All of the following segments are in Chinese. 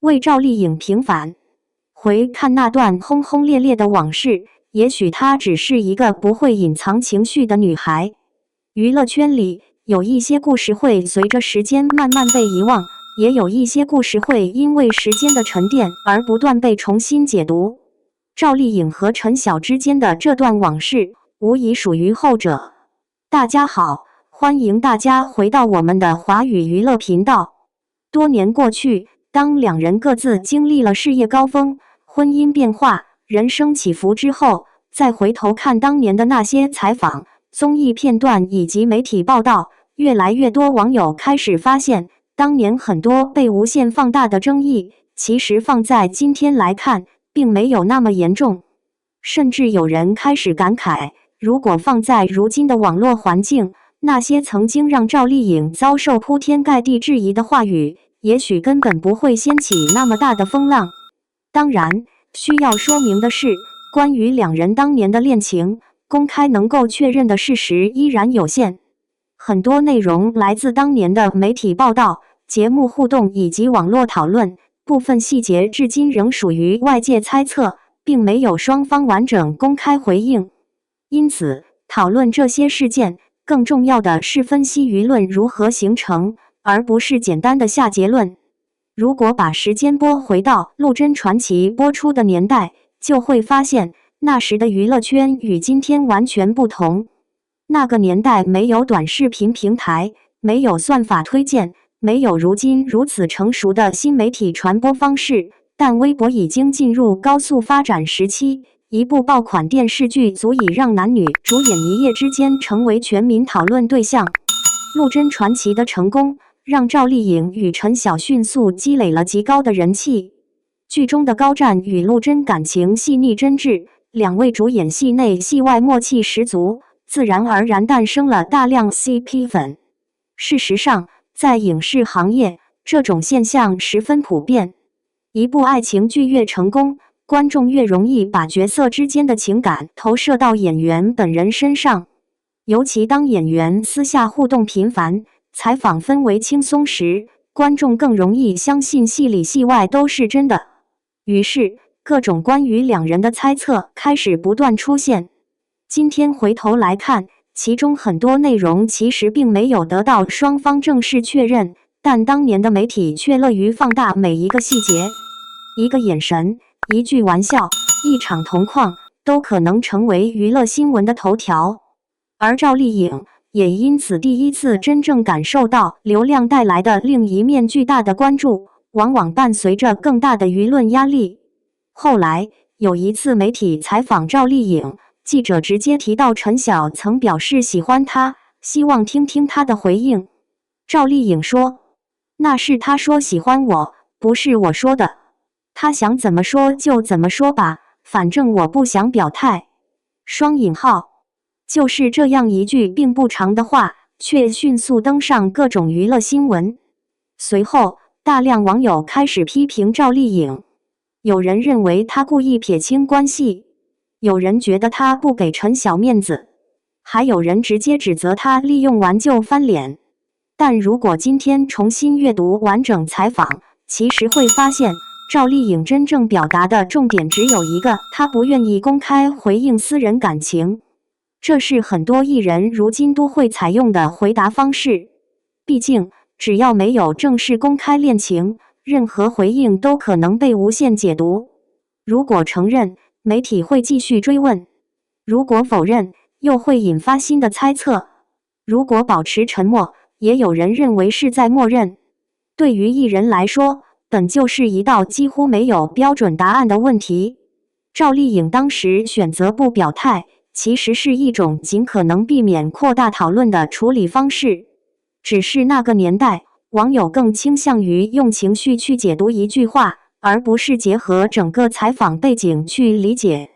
为赵丽颖平反。回看那段轰轰烈烈的往事，也许她只是一个不会隐藏情绪的女孩。娱乐圈里有一些故事会随着时间慢慢被遗忘，也有一些故事会因为时间的沉淀而不断被重新解读。赵丽颖和陈晓之间的这段往事，无疑属于后者。大家好，欢迎大家回到我们的华语娱乐频道。多年过去，当两人各自经历了事业高峰、婚姻变化、人生起伏之后，再回头看当年的那些采访、综艺片段以及媒体报道，越来越多网友开始发现，当年很多被无限放大的争议，其实放在今天来看，并没有那么严重。甚至有人开始感慨，如果放在如今的网络环境，那些曾经让赵丽颖遭受铺天盖地质疑的话语，也许根本不会掀起那么大的风浪。当然，需要说明的是，关于两人当年的恋情，公开能够确认的事实依然有限。很多内容来自当年的媒体报道、节目互动以及网络讨论，部分细节至今仍属于外界猜测，并没有双方完整公开回应。因此，讨论这些事件，更重要的是分析舆论如何形成，而不是简单的下结论。如果把时间拨回到《陆贞传奇》播出的年代，就会发现那时的娱乐圈与今天完全不同。那个年代没有短视频平台，没有算法推荐，没有如今如此成熟的新媒体传播方式，但微博已经进入高速发展时期。一部爆款电视剧足以让男女主演一夜之间成为全民讨论对象。《陆贞传奇》的成功，让赵丽颖与陈晓迅速积累了极高的人气。剧中的高湛与陆贞感情细腻真挚，两位主演戏内戏外默契十足，自然而然诞生了大量 CP 粉。事实上，在影视行业，这种现象十分普遍。一部爱情剧越成功，观众越容易把角色之间的情感投射到演员本人身上。尤其当演员私下互动频繁，采访氛围轻松时，观众更容易相信戏里戏外都是真的。于是，各种关于两人的猜测开始不断出现。今天回头来看，其中很多内容其实并没有得到双方正式确认，但当年的媒体却乐于放大每一个细节。一个眼神，一句玩笑，一场同框，都可能成为娱乐新闻的头条。而赵丽颖也因此第一次真正感受到流量带来的另一面巨大的关注，往往伴随着更大的舆论压力。后来，有一次媒体采访赵丽颖，记者直接提到陈晓曾表示喜欢她，希望听听她的回应。赵丽颖说：“那是他说喜欢我，不是我说的。他想怎么说就怎么说吧，反正我不想表态。”双引号。就是这样一句并不长的话，却迅速登上各种娱乐新闻。随后，大量网友开始批评赵丽颖，有人认为她故意撇清关系，有人觉得她不给陈晓面子，还有人直接指责她利用完就翻脸。但如果今天重新阅读完整采访，其实会发现，赵丽颖真正表达的重点只有一个，她不愿意公开回应私人感情。这是很多艺人如今都会采用的回答方式。毕竟，只要没有正式公开恋情，任何回应都可能被无限解读。如果承认，媒体会继续追问；如果否认，又会引发新的猜测。如果保持沉默，也有人认为是在默认。对于艺人来说，本就是一道几乎没有标准答案的问题。赵丽颖当时选择不表态，其实是一种尽可能避免扩大讨论的处理方式。只是那个年代，网友更倾向于用情绪去解读一句话，而不是结合整个采访背景去理解。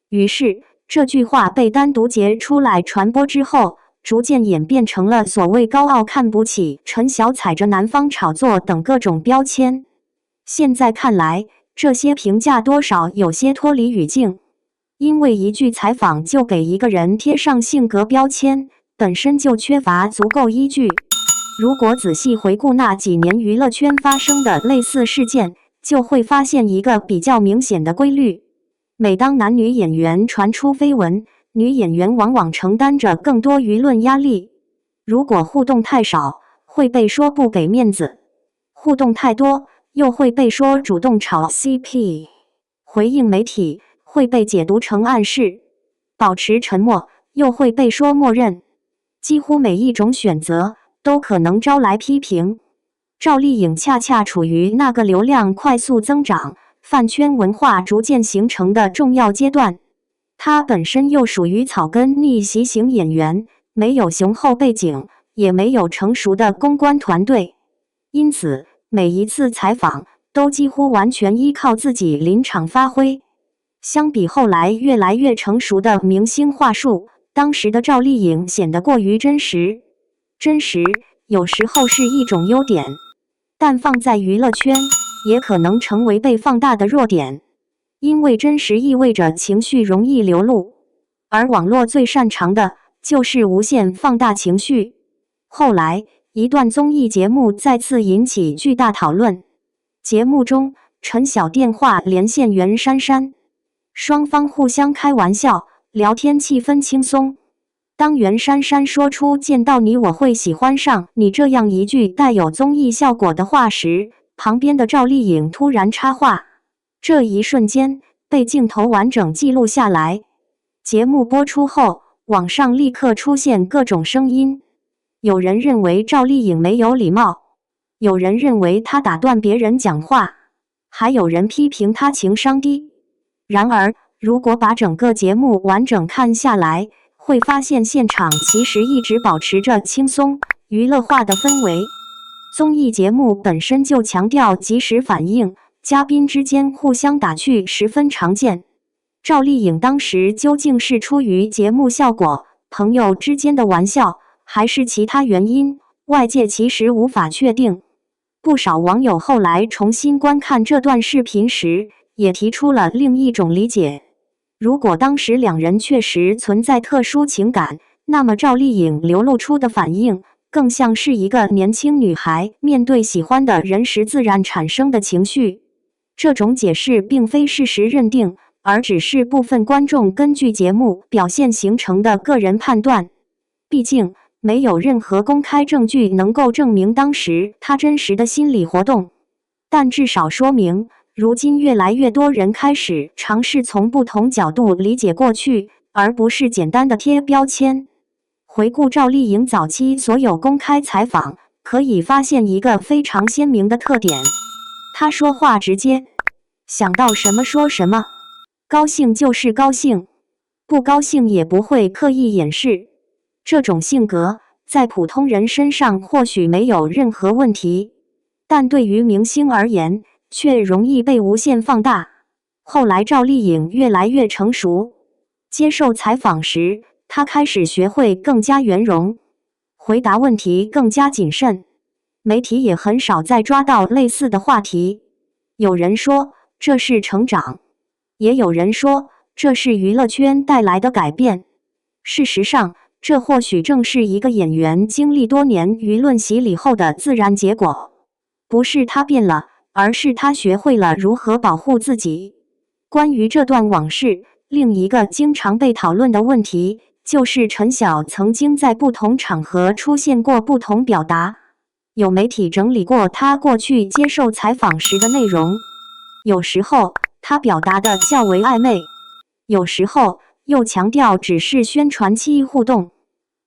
于是，这句话被单独截出来传播之后，逐渐演变成了所谓高傲看不起陈晓、踩着男方炒作等各种标签。现在看来，这些评价多少有些脱离语境。因为一句采访就给一个人贴上性格标签，本身就缺乏足够依据。如果仔细回顾那几年娱乐圈发生的类似事件，就会发现一个比较明显的规律：每当男女演员传出绯闻，女演员往往承担着更多舆论压力。如果互动太少，会被说不给面子；互动太多，又会被说主动炒 CP。回应媒体会被解读成暗示，保持沉默又会被说默认。几乎每一种选择都可能招来批评。赵丽颖恰恰处于那个流量快速增长、饭圈文化逐渐形成的重要阶段。她本身又属于草根逆袭型演员，没有雄厚背景，也没有成熟的公关团队，因此每一次采访都几乎完全依靠自己临场发挥。相比后来越来越成熟的明星话术，当时的赵丽颖显得过于真实。真实有时候是一种优点，但放在娱乐圈也可能成为被放大的弱点，因为真实意味着情绪容易流露，而网络最擅长的就是无限放大情绪。后来，一段综艺节目再次引起巨大讨论。节目中，陈晓电话连线袁姗姗，双方互相开玩笑，聊天气氛轻松。当袁姗姗说出见到你我会喜欢上你这样一句带有综艺效果的话时，旁边的赵丽颖突然插话，这一瞬间被镜头完整记录下来。节目播出后，网上立刻出现各种声音，有人认为赵丽颖没有礼貌，有人认为她打断别人讲话，还有人批评她情商低。然而，如果把整个节目完整看下来，会发现现场其实一直保持着轻松、娱乐化的氛围。综艺节目本身就强调及时反应，嘉宾之间互相打趣十分常见。赵丽颖当时究竟是出于节目效果、朋友之间的玩笑，还是其他原因，外界其实无法确定。不少网友后来重新观看这段视频时，也提出了另一种理解。如果当时两人确实存在特殊情感，那么赵丽颖流露出的反应更像是一个年轻女孩面对喜欢的人时自然产生的情绪。这种解释并非事实认定，而只是部分观众根据节目表现形成的个人判断。毕竟，没有任何公开证据能够证明当时她真实的心理活动，但至少说明如今越来越多人开始尝试从不同角度理解过去，而不是简单的贴标签。回顾赵丽颖早期所有公开采访，可以发现一个非常鲜明的特点：她说话直接，想到什么说什么，高兴就是高兴，不高兴也不会刻意掩饰。这种性格在普通人身上或许没有任何问题，但对于明星而言，却容易被无限放大。后来赵丽颖越来越成熟，接受采访时，她开始学会更加圆融，回答问题更加谨慎，媒体也很少再抓到类似的话题。有人说这是成长，也有人说这是娱乐圈带来的改变。事实上，这或许正是一个演员经历多年舆论洗礼后的自然结果。不是他变了，而是他学会了如何保护自己。关于这段往事，另一个经常被讨论的问题就是陈晓曾经在不同场合出现过不同表达。有媒体整理过他过去接受采访时的内容，有时候他表达的较为暧昧，有时候又强调只是宣传期互动。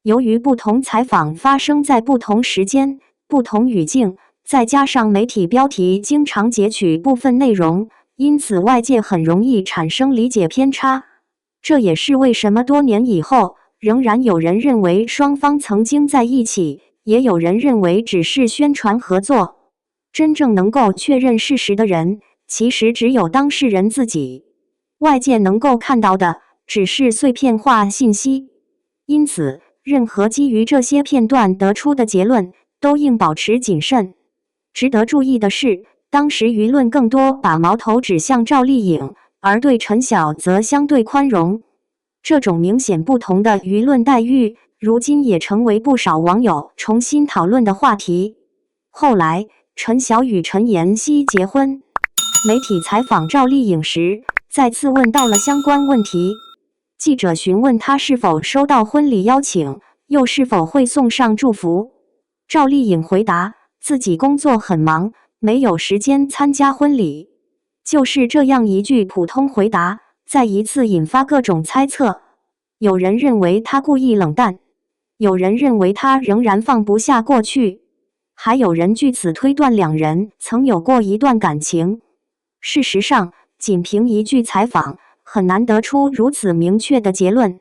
由于不同采访发生在不同时间、不同语境，再加上媒体标题经常截取部分内容，因此外界很容易产生理解偏差。这也是为什么多年以后，仍然有人认为双方曾经在一起，也有人认为只是宣传合作。真正能够确认事实的人，其实只有当事人自己。外界能够看到的只是碎片化信息，因此任何基于这些片段得出的结论都应保持谨慎。值得注意的是，当时舆论更多把矛头指向赵丽颖，而对陈晓则相对宽容。这种明显不同的舆论待遇，如今也成为不少网友重新讨论的话题。后来，陈晓与陈妍希结婚，媒体采访赵丽颖时，再次问到了相关问题。记者询问她是否收到婚礼邀请，又是否会送上祝福。赵丽颖回答，自己工作很忙，没有时间参加婚礼。就是这样一句普通回答，再一次引发各种猜测。有人认为她故意冷淡，有人认为她仍然放不下过去，还有人据此推断两人曾有过一段感情。事实上，仅凭一句采访，很难得出如此明确的结论，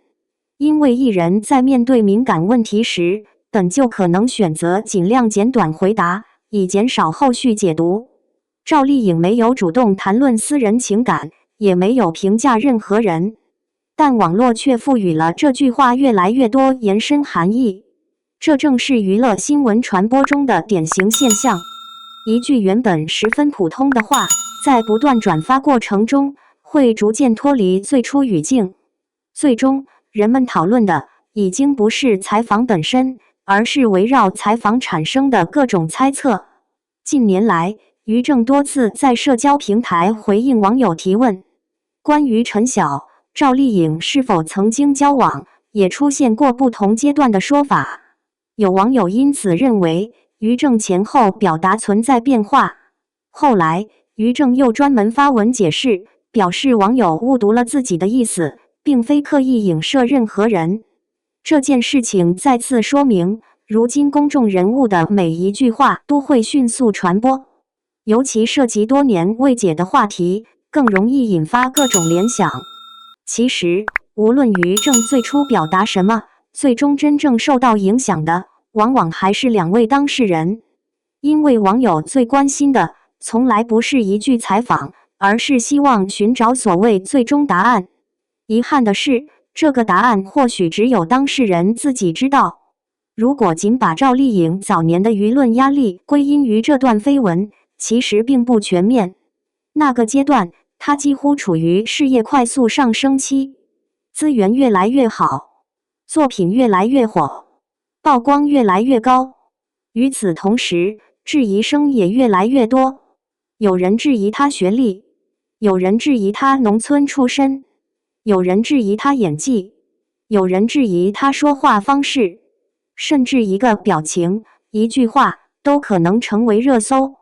因为艺人在面对敏感问题时，本就可能选择尽量简短回答，以减少后续解读。赵丽颖没有主动谈论私人情感，也没有评价任何人，但网络却赋予了这句话越来越多延伸含义。这正是娱乐新闻传播中的典型现象。一句原本十分普通的话，在不断转发过程中，会逐渐脱离最初语境。最终，人们讨论的已经不是采访本身，而是围绕采访产生的各种猜测。近年来，于正多次在社交平台回应网友提问，关于陈晓、赵丽颖是否曾经交往，也出现过不同阶段的说法。有网友因此认为，于正前后表达存在变化。后来，于正又专门发文解释，表示网友误读了自己的意思，并非刻意影射任何人。这件事情再次说明，如今公众人物的每一句话都会迅速传播，尤其涉及多年未解的话题，更容易引发各种联想。其实，无论于正最初表达什么，最终真正受到影响的，往往还是两位当事人。因为网友最关心的，从来不是一句采访，而是希望寻找所谓最终答案。遗憾的是，这个答案或许只有当事人自己知道。如果仅把赵丽颖早年的舆论压力归因于这段绯闻，其实并不全面。那个阶段，她几乎处于事业快速上升期，资源越来越好，作品越来越火，曝光越来越高。与此同时，质疑声也越来越多。有人质疑她学历，有人质疑她农村出身，有人质疑她演技，有人质疑她说话方式，甚至一个表情、一句话都可能成为热搜。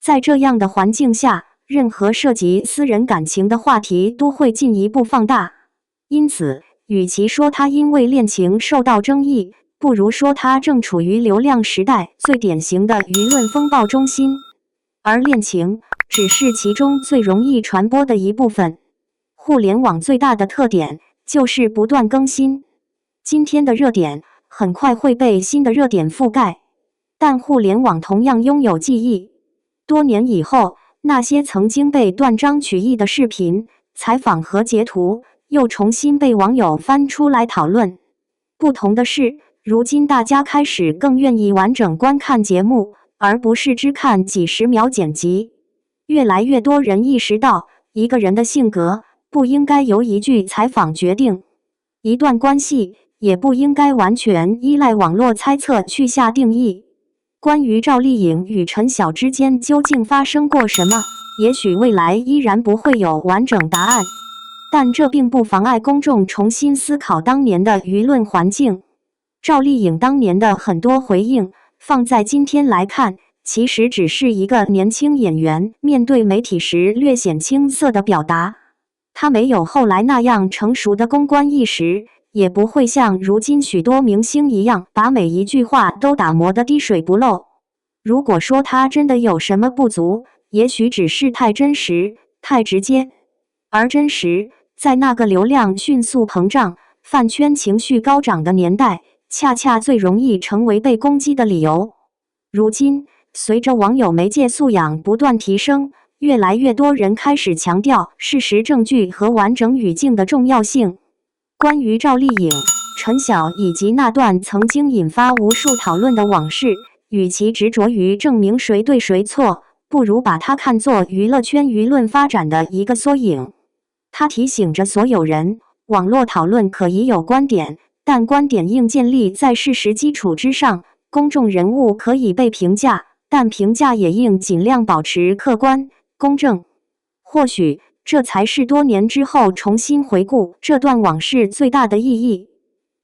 在这样的环境下，任何涉及私人感情的话题都会进一步放大。因此，与其说她因为恋情受到争议，不如说她正处于流量时代最典型的舆论风暴中心。而恋情只是其中最容易传播的一部分。互联网最大的特点就是不断更新，今天的热点很快会被新的热点覆盖，但互联网同样拥有记忆。多年以后，那些曾经被断章取义的视频、采访和截图，又重新被网友翻出来讨论。不同的是，如今大家开始更愿意完整观看节目，而不是只看几十秒剪辑。越来越多人意识到，一个人的性格不应该由一句采访决定，一段关系也不应该完全依赖网络猜测去下定义。关于赵丽颖与陈晓之间究竟发生过什么，也许未来依然不会有完整答案，但这并不妨碍公众重新思考当年的舆论环境。赵丽颖当年的很多回应，放在今天来看，其实只是一个年轻演员面对媒体时略显青涩的表达。她没有后来那样成熟的公关意识，也不会像如今许多明星一样把每一句话都打磨得滴水不漏。如果说她真的有什么不足，也许只是太真实、太直接。而真实，在那个流量迅速膨胀、饭圈情绪高涨的年代，恰恰最容易成为被攻击的理由。如今，随着网友媒介素养不断提升，越来越多人开始强调事实证据和完整语境的重要性。关于赵丽颖、陈晓以及那段曾经引发无数讨论的往事，与其执着于证明谁对谁错，不如把它看作娱乐圈舆论发展的一个缩影。它提醒着所有人，网络讨论可以有观点，但观点应建立在事实基础之上。公众人物可以被评价，但评价也应尽量保持客观、公正。或许这才是多年之后重新回顾这段往事最大的意义。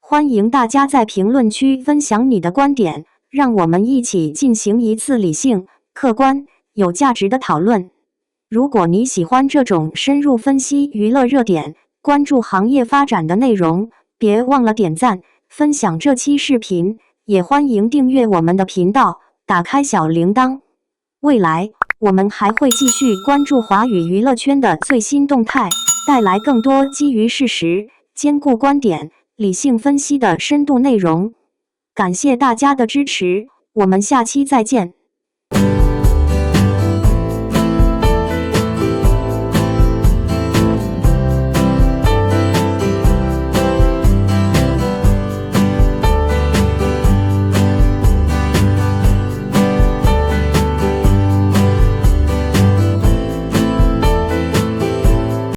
欢迎大家在评论区分享你的观点，让我们一起进行一次理性、客观、有价值的讨论。如果你喜欢这种深入分析娱乐热点、关注行业发展的内容，别忘了点赞、分享这期视频，也欢迎订阅我们的频道，打开小铃铛。未来我们还会继续关注华语娱乐圈的最新动态，带来更多基于事实、兼顾观点、理性分析的深度内容。感谢大家的支持，我们下期再见。